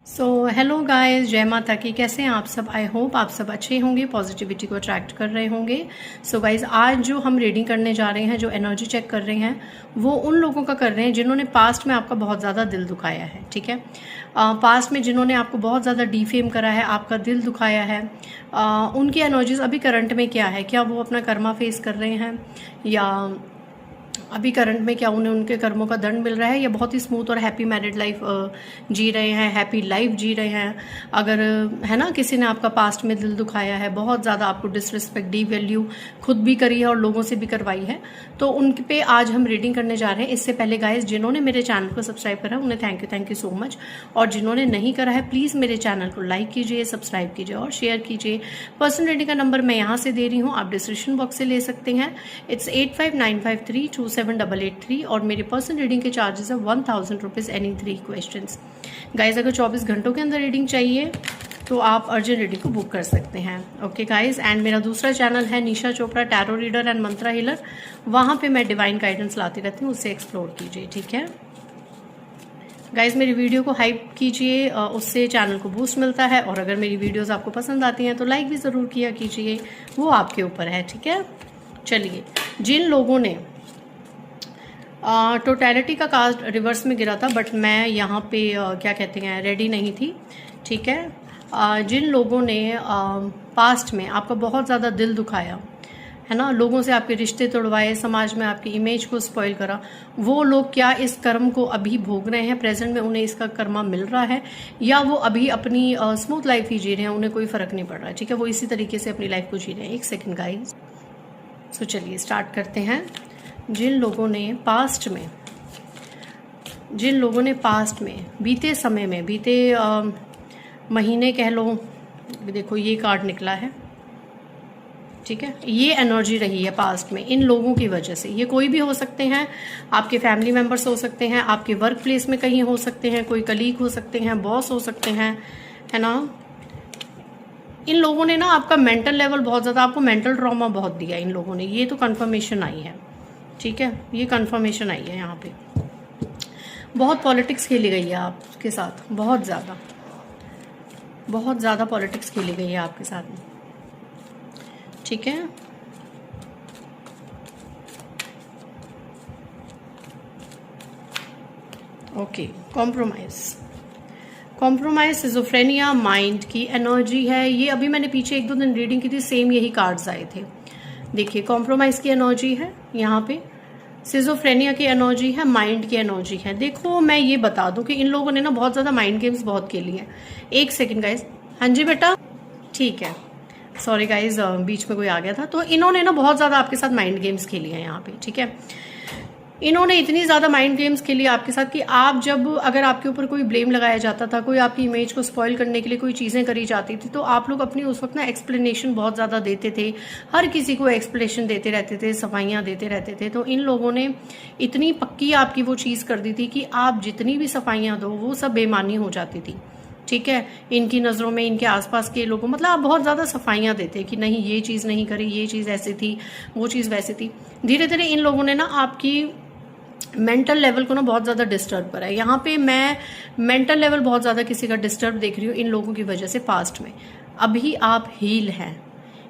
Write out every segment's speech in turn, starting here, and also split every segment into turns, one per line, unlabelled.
So hello guys, जय माता की। कैसे हैं आप सब? आई होप आप सब अच्छे होंगे, पॉजिटिविटी को अट्रैक्ट कर रहे होंगे। सो गाइस, आज जो हम रीडिंग करने जा रहे हैं, जो एनर्जी चेक कर रहे हैं, वो उन लोगों का कर रहे हैं जिन्होंने पास्ट में आपका बहुत ज़्यादा दिल दुखाया है। ठीक है, पास्ट में जिन्होंने आपको बहुत ज़्यादा डिफेम करा है, आपका दिल दुखाया है, उनकी एनर्जीज अभी करंट में क्या है? क्या वो अपना कर्मा फेस कर रहे हैं, या अभी करंट में क्या उन्हें उनके कर्मों का दंड मिल रहा है, या बहुत ही स्मूथ और हैप्पी मैरिड लाइफ जी रहे हैं, हैप्पी लाइफ जी रहे हैं? अगर है ना, किसी ने आपका पास्ट में दिल दुखाया है, बहुत ज़्यादा आपको डिसरिस्पेक्ट, डी वैल्यू खुद भी करी है और लोगों से भी करवाई है, तो उन पे आज हम रीडिंग करने जा रहे हैं। इससे पहले गाइस, जिन्होंने मेरे चैनल को सब्सक्राइब करा उन्हें थैंक यू सो मच, और जिन्होंने नहीं करा है प्लीज़ मेरे चैनल को लाइक कीजिए, सब्सक्राइब कीजिए और शेयर कीजिए। पर्सनल रीडिंग का नंबर मैं यहाँ से दे रही हूँ, आप डिस्क्रिप्शन बॉक्स से ले सकते हैं। इट्स 8595327883, और मेरे पर्सनल रीडिंग के चार्जेस है 1000 रुपीज़ एनी 3 क्वेश्चंस। गाइज, अगर 24 घंटों के अंदर रीडिंग चाहिए तो आप अर्जेंट रीडिंग को बुक कर सकते हैं। ओके गाइज, एंड मेरा दूसरा चैनल है Nisha Chopra tarot reader and mantra healer, वहाँ पे मैं डिवाइन गाइडेंस लाती रहती हूँ, उससे एक्सप्लोर कीजिए। ठीक है गाइज, मेरी वीडियो को हाइप कीजिए, उससे चैनल को बूस्ट मिलता है, और अगर मेरी वीडियोस आपको पसंद आती हैं तो लाइक भी ज़रूर किया कीजिए, वो आपके ऊपर है। ठीक है, चलिए, जिन लोगों ने टोटलिटी का कार्ड रिवर्स में गिरा था, बट मैं यहाँ पे क्या कहते हैं, रेडी नहीं थी। ठीक है, जिन लोगों ने पास्ट में आपका बहुत ज़्यादा दिल दुखाया है ना, लोगों से आपके रिश्ते तोड़वाए, समाज में आपकी इमेज को स्पॉइल करा, वो लोग क्या इस कर्म को अभी भोग रहे हैं? प्रेजेंट में उन्हें इसका कर्मा मिल रहा है, या वो अभी अपनी स्मूथ लाइफ ही जी रहे हैं, उन्हें कोई फर्क नहीं पड़ रहा है? ठीक है, वो इसी तरीके से अपनी लाइफ को जी रहे हैं। एक सेकेंड गाइज, सो चलिए स्टार्ट करते हैं। जिन लोगों ने पास्ट में बीते समय में, बीते महीने कह लो, देखो ये कार्ड निकला है। ठीक है, ये एनर्जी रही है पास्ट में इन लोगों की वजह से। ये कोई भी हो सकते हैं, आपके फैमिली मेंबर्स हो सकते हैं, आपके वर्क प्लेस में कहीं हो सकते हैं, कोई कलीग हो सकते हैं, बॉस हो सकते हैं, है ना। इन लोगों ने ना आपका मेंटल लेवल बहुत ज़्यादा, आपको मेंटल ट्रॉमा बहुत दिया इन लोगों ने, ये तो कंफर्मेशन आई है। ठीक है, ये कंफर्मेशन आई है। यहाँ पे बहुत पॉलिटिक्स खेली गई है आपके साथ, बहुत ज़्यादा पॉलिटिक्स खेली गई है आपके साथ में। ठीक है, ओके, कॉम्प्रोमाइज सिजोफ्रेनिया माइंड की एनर्जी है ये। अभी मैंने पीछे 1-2 दिन रीडिंग की थी, सेम यही कार्ड्स आए थे। देखिए, कॉम्प्रोमाइज की एनर्जी है यहाँ पे, सिजोफ्रेनिया की एनर्जी है, माइंड की एनर्जी है। देखो, मैं ये बता दूं कि इन लोगों ने ना बहुत ज्यादा माइंड गेम्स बहुत खेली है। एक सेकंड गाइज, हाँ जी बेटा, ठीक है, सॉरी गाइज, बीच में कोई आ गया था। तो इन्होंने ना बहुत ज्यादा आपके साथ माइंड गेम्स खेली है यहाँ पे। ठीक है, इन्होंने इतनी ज़्यादा माइंड गेम्स खेली आपके साथ कि आप जब, अगर आपके ऊपर कोई ब्लेम लगाया जाता था, कोई आपकी इमेज को स्पॉइल करने के लिए कोई चीज़ें करी जाती थी, तो आप लोग अपनी उस वक्त ना एक्सप्लेनेशन बहुत ज़्यादा देते थे, हर किसी को एक्सप्लेनेशन देते रहते थे, सफाइयाँ देते रहते थे। तो इन लोगों ने इतनी पक्की आपकी वो चीज़ कर दी थी कि आप जितनी भी सफाइयाँ दो वो सब बेमानी हो जाती थी। ठीक है, इनकी नज़रों में, इनके आसपास के लोगों, मतलब आप बहुत ज़्यादा सफाइयाँ देते कि नहीं ये चीज़ नहीं करी, ये चीज़ ऐसी थी, वो चीज़ वैसी थी। धीरे धीरे इन लोगों ने ना आपकी मेंटल लेवल को ना बहुत ज़्यादा डिस्टर्ब करा है। यहाँ पे मैं मेंटल लेवल बहुत ज़्यादा किसी का डिस्टर्ब देख रही हूँ इन लोगों की वजह से पास्ट में। अभी आप हील हैं,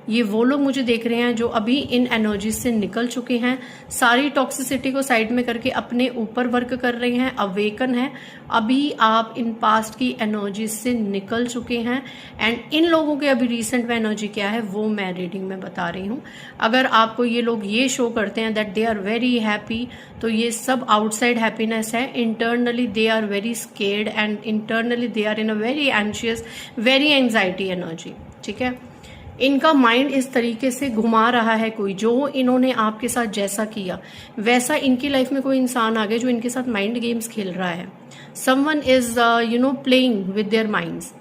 ये वो लोग मुझे देख रहे हैं जो अभी इन एनर्जी से निकल चुके हैं, सारी टॉक्सिसिटी को साइड में करके अपने ऊपर वर्क कर रहे हैं, अवेकन है। अभी आप इन पास्ट की एनर्जी से निकल चुके हैं, एंड इन लोगों के अभी रिसेंट में एनर्जी क्या है वो मैं रीडिंग में बता रही हूँ। अगर आपको ये लोग ये शो करते हैं that they are very happy, तो ये सब आउटसाइड हैप्पीनेस है। Internally they are very scared, and internally they are in a very anxious, very anxiety energy. ठीक है, इनका माइंड इस तरीके से घुमा रहा है कोई, जो इन्होंने आपके साथ जैसा किया वैसा इनकी लाइफ में कोई इंसान आ गया जो इनके साथ माइंड गेम्स खेल रहा है। Someone is playing with their minds.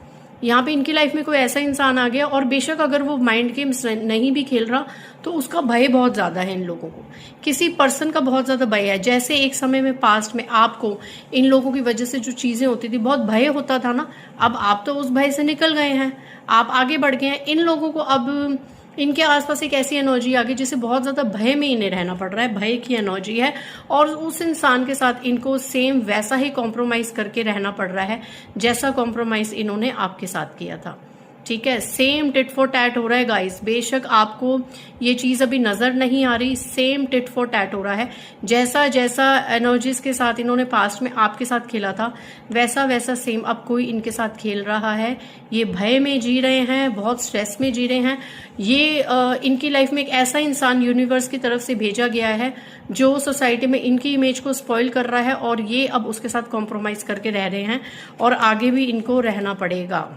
यहाँ पे इनकी लाइफ में कोई ऐसा इंसान आ गया, और बेशक अगर वो माइंड गेम्स नहीं भी खेल रहा तो उसका भय बहुत ज्यादा है इन लोगों को, किसी पर्सन का बहुत ज्यादा भय है। जैसे एक समय में पास्ट में आपको इन लोगों की वजह से जो चीजें होती थी, बहुत भय होता था ना, अब आप तो उस भय से निकल गए हैं, आप आगे बढ़ गए हैं। इन लोगों को अब इनके आसपास एक ऐसी एनर्जी आ गई जिसे बहुत ज्यादा भय में इन्हें रहना पड़ रहा है, भय की एनर्जी है, और उस इंसान के साथ इनको सेम वैसा ही कॉम्प्रोमाइज करके रहना पड़ रहा है जैसा कॉम्प्रोमाइज इन्होंने आपके साथ किया था। ठीक है, सेम टिट फॉर टैट हो रहा है गाइस। बेशक आपको ये चीज अभी नजर नहीं आ रही, सेम टिट फॉर टैट हो रहा है। जैसा जैसा एनर्जीज के साथ इन्होंने पास्ट में आपके साथ खेला था, वैसा वैसा सेम अब कोई इनके साथ खेल रहा है। ये भय में जी रहे हैं, बहुत स्ट्रेस में जी रहे हैं। ये इनकी लाइफ में एक ऐसा इंसान यूनिवर्स की तरफ से भेजा गया है जो सोसाइटी में इनकी इमेज को स्पॉइल कर रहा है, और ये अब उसके साथ कॉम्प्रोमाइज करके रह रहे हैं और आगे भी इनको रहना पड़ेगा।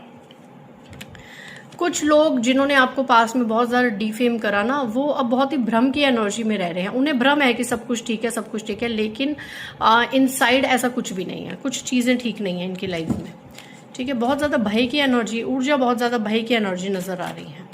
कुछ लोग जिन्होंने आपको पास में बहुत ज्यादा डिफेम करा ना, वो अब बहुत ही भ्रम की एनर्जी में रह रहे हैं। उन्हें भ्रम है कि सब कुछ ठीक है, सब कुछ ठीक है, लेकिन इनसाइड ऐसा कुछ भी नहीं है, कुछ चीजें ठीक नहीं है इनकी लाइफ में। ठीक है, बहुत ज्यादा भय की एनर्जी, ऊर्जा बहुत ज्यादा भय की एनर्जी नजर आ रही है।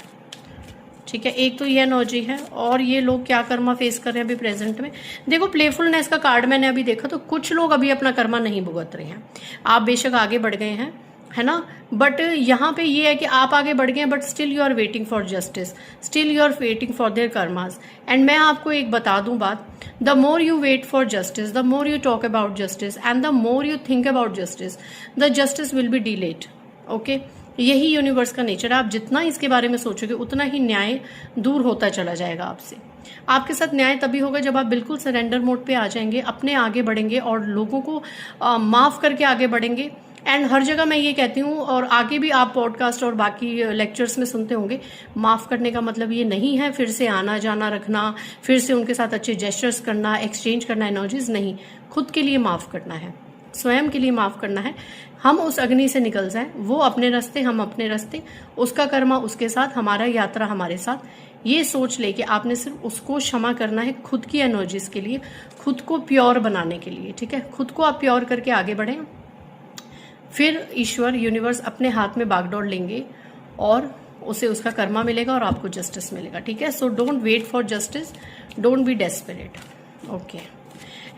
ठीक है, एक तो ये एनर्जी है, और ये लोग क्या कर्मा फेस कर रहे हैं अभी प्रेजेंट में। देखो, प्लेफुलनेस का कार्ड मैंने अभी देखा, तो कुछ लोग अभी अपना कर्मा नहीं भुगत रहे हैं। आप बेशक आगे बढ़ गए हैं, है ना, बट यहाँ पे ये है कि आप आगे बढ़ गए, but still you are waiting for justice, still you are waiting for their karmas. And मैं आपको एक बता दूं बात, the more you wait for justice, the more you talk about justice, and the more you think about justice, the justice will be delayed. Okay, यही universe का nature है। आप जितना इसके बारे में सोचोगे उतना ही न्याय दूर होता चला जाएगा आपसे। आपके साथ न्याय तभी होगा जब आप बिल्कुल सरेंडर मोड पे आ जाएंगे, अपने आगे बढ़ेंगे और लोगों को माफ करके आगे बढ़ेंगे। एंड हर जगह मैं ये कहती हूँ, और आगे भी आप पॉडकास्ट और बाकी लेक्चर्स में सुनते होंगे, माफ करने का मतलब ये नहीं है फिर से आना जाना रखना, फिर से उनके साथ अच्छे जेस्चर्स करना, एक्सचेंज करना एनर्जीज, नहीं। खुद के लिए माफ करना है, स्वयं के लिए माफ करना है। हम उस अग्नि से निकल जाए, वो अपने रास्ते, हम अपने रास्ते, उसका कर्मा उसके साथ, हमारा यात्रा हमारे साथ। ये सोच ले कि आपने सिर्फ उसको क्षमा करना है खुद की एनर्जीज के लिए, खुद को प्योर बनाने के लिए। ठीक है, खुद को आप प्योर करके आगे बढ़ें, फिर ईश्वर यूनिवर्स अपने हाथ में बागडोर लेंगे और उसे उसका कर्मा मिलेगा और आपको जस्टिस मिलेगा। ठीक है, so don't wait for justice, don't be desperate. Okay,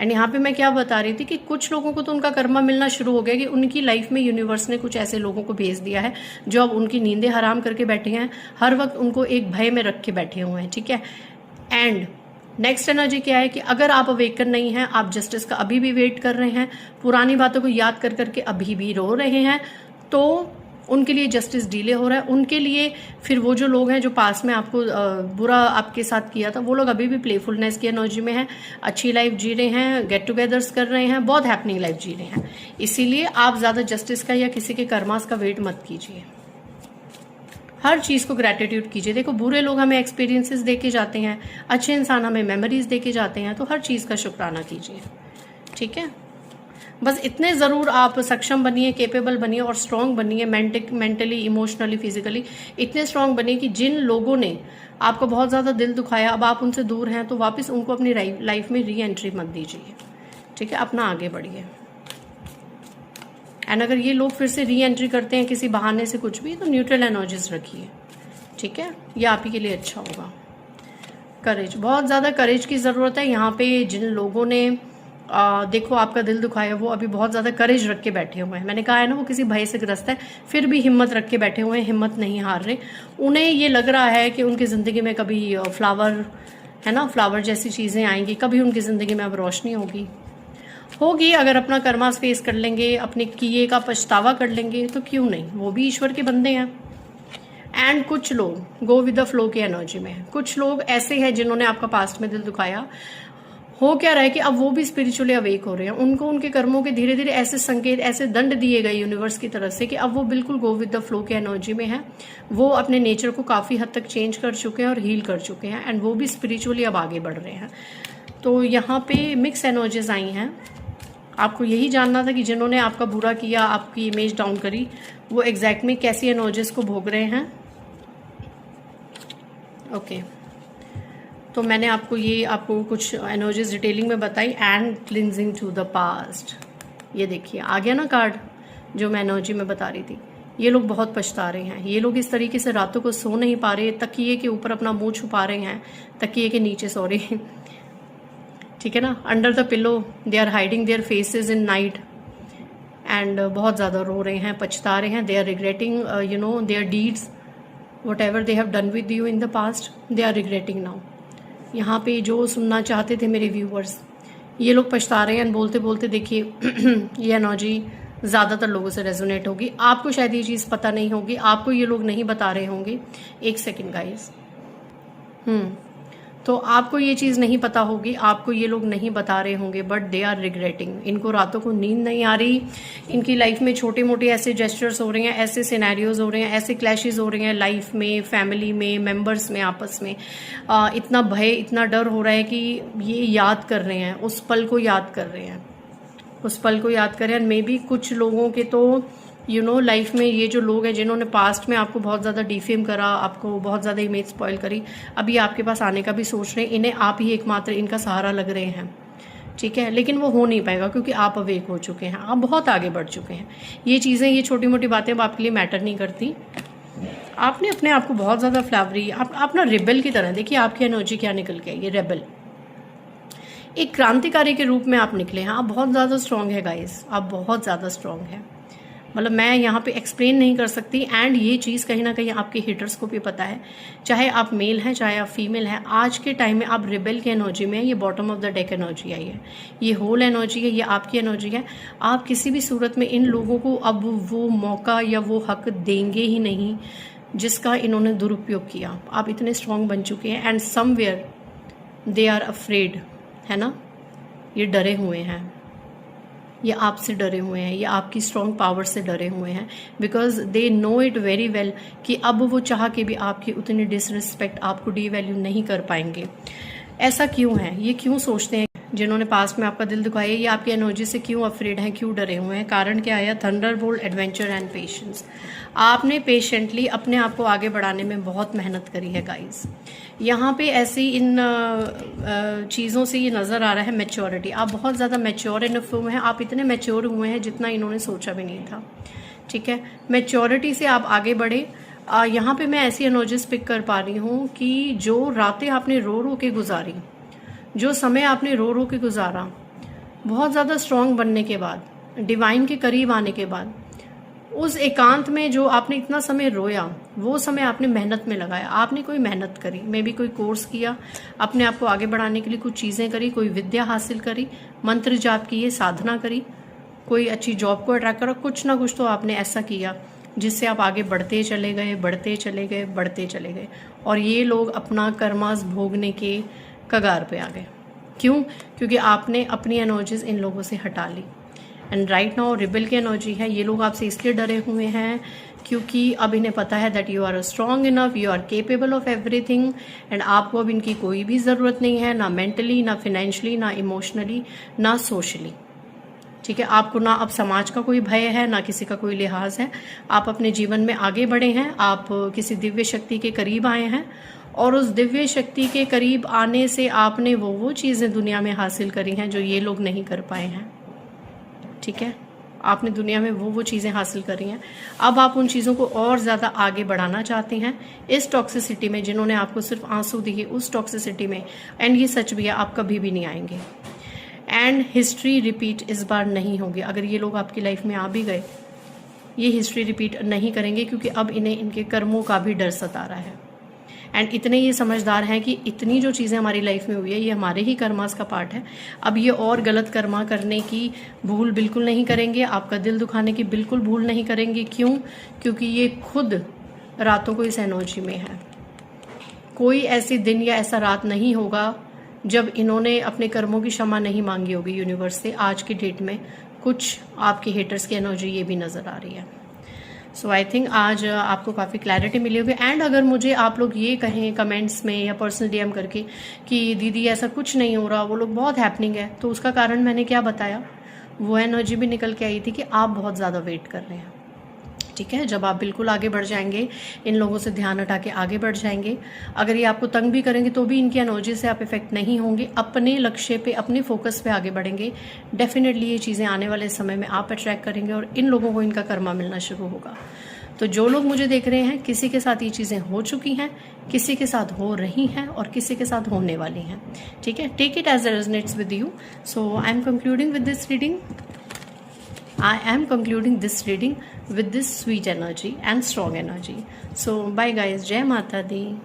and यहाँ पे मैं क्या बता रही थी कि कुछ लोगों को तो उनका कर्मा मिलना शुरू हो गया कि उनकी लाइफ में यूनिवर्स ने कुछ ऐसे लोगों को भेज दिया है जो अब उनकी नींदें हराम करके बैठे हैं, हर वक्त उनको एक भय में रख के बैठे हुए हैं। ठीक है, एंड नेक्स्ट एनर्जी क्या है कि अगर आप अवेकन नहीं हैं, आप जस्टिस का अभी भी वेट कर रहे हैं, पुरानी बातों को याद कर करके अभी भी रो रहे हैं, तो उनके लिए जस्टिस डिले हो रहा है। उनके लिए फिर वो जो लोग हैं जो पास में आपको बुरा आपके साथ किया था, वो लोग अभी भी प्लेफुलनेस की एनर्जी में हैं, अच्छी लाइफ जी रहे हैं, गेट टुगेदर्स कर रहे हैं, बहुत हैपनिंग लाइफ जी रहे हैं। इसीलिए आप ज्यादा जस्टिस का या किसी के कर्मास का वेट मत कीजिए, हर चीज को ग्रेटिट्यूड कीजिए। देखो, बुरे लोग हमें एक्सपीरियंसेस दे के जाते हैं, अच्छे इंसान हमें मेमोरीज दे के जाते हैं, तो हर चीज का शुक्राना कीजिए। ठीक है, बस इतने जरूर आप सक्षम बनिए, केपेबल बनिए और स्ट्रांग बनिए, मेंटली, इमोशनली, फिजिकली इतने स्ट्रांग बनिए कि जिन लोगों ने आपको बहुत ज्यादा दिल दुखाया, अब आप उनसे दूर हैं, तो वापस उनको अपनी लाइफ में री एंट्री मत दीजिए। ठीक है, अपना आगे बढ़िए। एंड अगर ये लोग फिर से री एंट्री करते हैं किसी बहाने से कुछ भी, तो न्यूट्रल एनर्जीज रखिए। ठीक है, ये आप ही के लिए अच्छा होगा। करेज, बहुत ज्यादा करेज की जरूरत है यहाँ पे। जिन लोगों ने देखो आपका दिल दुखाया, वो अभी बहुत ज्यादा करेज रख के बैठे हुए हैं। मैंने कहा है ना, वो किसी भय से ग्रस्त है, फिर भी हिम्मत रख के बैठे हुए हैं, हिम्मत नहीं हार रहे। उन्हें ये लग रहा है कि उनकी जिंदगी में कभी फ्लावर, है ना, फ्लावर जैसी चीजें आएंगी, कभी उनकी जिंदगी में अब रोशनी होगी। अगर अपना कर्मा फेस कर लेंगे, अपने किए का पछतावा कर लेंगे, तो क्यों नहीं, वो भी ईश्वर के बंदे हैं। एंड कुछ लोग गो विद द फ्लो की एनर्जी में, कुछ लोग ऐसे हैं जिन्होंने आपका पास्ट में दिल दुखाया। हो क्या रहा है कि अब वो भी स्पिरिचुअली अवेक हो रहे हैं, उनको उनके कर्मों के धीरे धीरे ऐसे संकेत, ऐसे दंड दिए गए यूनिवर्स की तरफ से कि अब वो बिल्कुल गो विद द फ्लो की एनर्जी में है। वो अपने नेचर को काफी हद तक चेंज कर चुके हैं और हील कर चुके हैं, एंड वो भी स्पिरिचुअली अब आगे बढ़ रहे हैं। तो यहाँ पे मिक्स एनर्जीज आई हैं। आपको यही जानना था कि जिन्होंने आपका बुरा किया, आपकी इमेज डाउन करी, वो एग्जैक्ट में कैसी एनर्जीज को भोग रहे हैं। ओके, तो मैंने आपको कुछ एनर्जीज डिटेलिंग में बताई। And clinging to the past, ये देखिए आ गया ना कार्ड जो मैं एनर्जी में बता रही थी। ये लोग बहुत पछता रहे हैं, ये लोग इस तरीके से रातों को सो नहीं पा रहे, तकिए के ऊपर अपना मुंह छुपा रहे हैं, तकिए के नीचे, सॉरी, ठीक है ना, under the pillow they are hiding their faces in night, and बहुत ज्यादा रो रहे हैं, पछता रहे हैं, they are regretting their deeds. Whatever they have done with you in the past, they are regretting now. यहाँ पे जो सुनना चाहते थे मेरे व्यूवर्स, ये लोग पछता रहे हैं। एंड बोलते बोलते देखिए ये एनर्जी ज़्यादातर लोगों से रेजोनेट होगी। आपको शायद ये चीज़ पता नहीं होगी, आपको ये लोग नहीं बता रहे होंगे। एक सेकेंड गाइस, तो आपको ये चीज़ नहीं पता होगी, आपको ये लोग नहीं बता रहे होंगे, बट दे आर रिग्रेटिंग। इनको रातों को नींद नहीं आ रही, इनकी लाइफ में छोटे मोटे ऐसे जेस्चर्स हो रहे हैं, ऐसे सिनेरियोज हो रहे हैं, ऐसे क्लैशेस हो रहे हैं लाइफ में, फैमिली में, मेंबर्स में, आपस में। इतना भय, इतना डर हो रहा है कि ये याद कर रहे हैं, उस पल को याद कर रहे हैं, उस पल को याद कर रहे हैं। मे बी कुछ लोगों के तो लाइफ में ये जो लोग हैं जिन्होंने पास्ट में आपको बहुत ज़्यादा डिफेम करा, आपको बहुत ज़्यादा इमेज स्पॉइल करी, अभी आपके पास आने का भी सोच रहे हैं। इन्हें आप ही एकमात्र इनका सहारा लग रहे हैं, ठीक है। लेकिन वो हो नहीं पाएगा क्योंकि आप अवेक हो चुके हैं, आप बहुत आगे बढ़ चुके हैं। ये चीज़ें, ये छोटी मोटी बातें अब आपके लिए मैटर नहीं करती। आपने अपने आप को बहुत ज़्यादा फ्लावरी, आप ना रिबेल की तरह, देखिए आपकी एनर्जी क्या निकल के आई, ये रेबल, एक क्रांतिकारी के रूप में आप निकले हैं। आप बहुत ज़्यादा स्ट्रांग है गाइस, आप बहुत ज़्यादा स्ट्रांग है। मतलब मैं यहाँ पे एक्सप्लेन नहीं कर सकती। एंड ये चीज़ कहीं ना कहीं आपके हिटर्स को भी पता है, चाहे आप मेल हैं चाहे आप फीमेल हैं। आज के टाइम में आप रिबेल की एनर्जी में, ये bottom of the deck energy आई है, ये होल एनर्जी है, ये आपकी एनर्जी है। आप किसी भी सूरत में इन लोगों को अब वो मौका या वो हक देंगे ही नहीं जिसका इन्होंने दुरुपयोग किया। आप इतने स्ट्रांग बन चुके हैं and somewhere they are afraid, है ना, ये डरे हुए हैं, ये आपसे डरे हुए हैं, ये आपकी स्ट्रॉन्ग पावर से डरे हुए हैं। Because they know it very well कि अब वो चाह के भी आपकी उतनी डिसरिस्पेक्ट, आपको डीवैल्यू नहीं कर पाएंगे। ऐसा क्यों है, ये क्यों सोचते हैं? जिन्होंने पास्ट में आपका दिल दुखाया, ये आपकी एनर्जी से क्यों अफ्रेड हैं, क्यों डरे हुए हैं? कारण क्या आया? Thunderbolt, adventure and patience. आपने पेशेंटली अपने आप को आगे बढ़ाने में बहुत मेहनत करी है गाइस। यहाँ पे ऐसी इन चीज़ों से ये नज़र आ रहा है मैच्योरिटी। आप बहुत ज़्यादा मैच्योर इनफ हुए हैं, आप इतने मैच्योर हुए हैं जितना इन्होंने सोचा भी नहीं था, ठीक है। मैच्योरिटी से आप आगे बढ़े। यहाँ पे मैं ऐसी एनर्जीज पिक कर पा रही हूँ कि जो रातें आपने रो रो के गुजारी, जो समय आपने रो रो के गुजारा, बहुत ज़्यादा स्ट्रांग बनने के बाद, डिवाइन के करीब आने के बाद, उस एकांत में जो आपने इतना समय रोया, वो समय आपने मेहनत में लगाया। आपने कोई मेहनत करी, मे बी कोई कोर्स किया, अपने आप को आगे बढ़ाने के लिए कुछ चीज़ें करी, कोई विद्या हासिल करी, मंत्र जाप किए, साधना करी, कोई अच्छी जॉब को अट्रैक्ट करा, कुछ ना कुछ तो आपने ऐसा किया जिससे आप आगे बढ़ते चले गए, बढ़ते चले गए, बढ़ते चले गए। और ये लोग अपना कर्मास भोगने के कगार पे आ गए। क्यों? क्योंकि आपने अपनी एनर्जीज इन लोगों से हटा ली। एंड राइट नाउ रिबेल की एनर्जी है। ये लोग आपसे इसलिए डरे हुए हैं क्योंकि अब इन्हें पता है that you are strong enough, you are capable of everything. And आपको अब इनकी कोई भी ज़रूरत नहीं है, ना मेंटली, ना फाइनेंशियली, ना इमोशनली, ना सोशली, ठीक है। आपको ना अब समाज का कोई भय है, ना किसी का कोई लिहाज है। आप अपने जीवन में आगे बढ़े हैं, आप किसी दिव्य शक्ति के करीब आए हैं और उस दिव्य शक्ति के करीब आने से आपने वो चीज़ें दुनिया में हासिल करी हैं जो ये लोग नहीं कर पाए हैं, ठीक है। आपने दुनिया में वो चीज़ें हासिल करी हैं। अब आप उन चीज़ों को और ज़्यादा आगे बढ़ाना चाहते हैं। इस टॉक्सिसिटी में जिन्होंने आपको सिर्फ आंसू दिए, उस टॉक्सिसिटी में, एंड ये सच भी है, आप कभी भी नहीं आएंगे। एंड हिस्ट्री रिपीट इस बार नहीं होगी। अगर ये लोग आपकी लाइफ में आ भी गए, ये हिस्ट्री रिपीट नहीं करेंगे क्योंकि अब इन्हें इनके कर्मों का भी डर सता रहा है। एंड इतने ये समझदार हैं कि इतनी जो चीज़ें हमारी लाइफ में हुई है ये हमारे ही कर्मास का पार्ट है। अब ये और गलत कर्मा करने की भूल बिल्कुल नहीं करेंगे, आपका दिल दुखाने की बिल्कुल भूल नहीं करेंगे। क्यों? क्योंकि ये खुद रातों को इस एनर्जी में है। कोई ऐसी दिन या ऐसा रात नहीं होगा जब इन्होंने अपने कर्मों की क्षमा नहीं मांगी होगी यूनिवर्स से। आज की डेट में कुछ आपके हेटर्स की एनर्जी ये भी नज़र आ रही है। सो आई थिंक आज आपको काफ़ी क्लैरिटी मिली होगी। एंड अगर मुझे आप लोग ये कहें कमेंट्स में या पर्सनल डीएम करके कि दीदी ऐसा कुछ नहीं हो रहा, वो लोग बहुत हैपनिंग है, तो उसका कारण मैंने क्या बताया? वो एनर्जी भी निकल के आई थी कि आप बहुत ज़्यादा वेट कर रहे हैं, ठीक है। जब आप बिल्कुल आगे बढ़ जाएंगे, इन लोगों से ध्यान हटा के आगे बढ़ जाएंगे, अगर ये आपको तंग भी करेंगे तो भी इनकी एनर्जी से आप इफेक्ट नहीं होंगे, अपने लक्ष्य पे, अपने फोकस पे आगे बढ़ेंगे, डेफिनेटली ये चीज़ें आने वाले समय में आप अट्रैक्ट करेंगे और इन लोगों को इनका कर्मा मिलना शुरू होगा। तो जो लोग मुझे देख रहे हैं, किसी के साथ ये चीज़ें हो चुकी हैं, किसी के साथ हो रही हैं और किसी के साथ होने वाली हैं, ठीक है। Take it as it resonates with you. So I am concluding with this reading. with this sweet energy and strong energy. So bye guys, Jai Mata Di.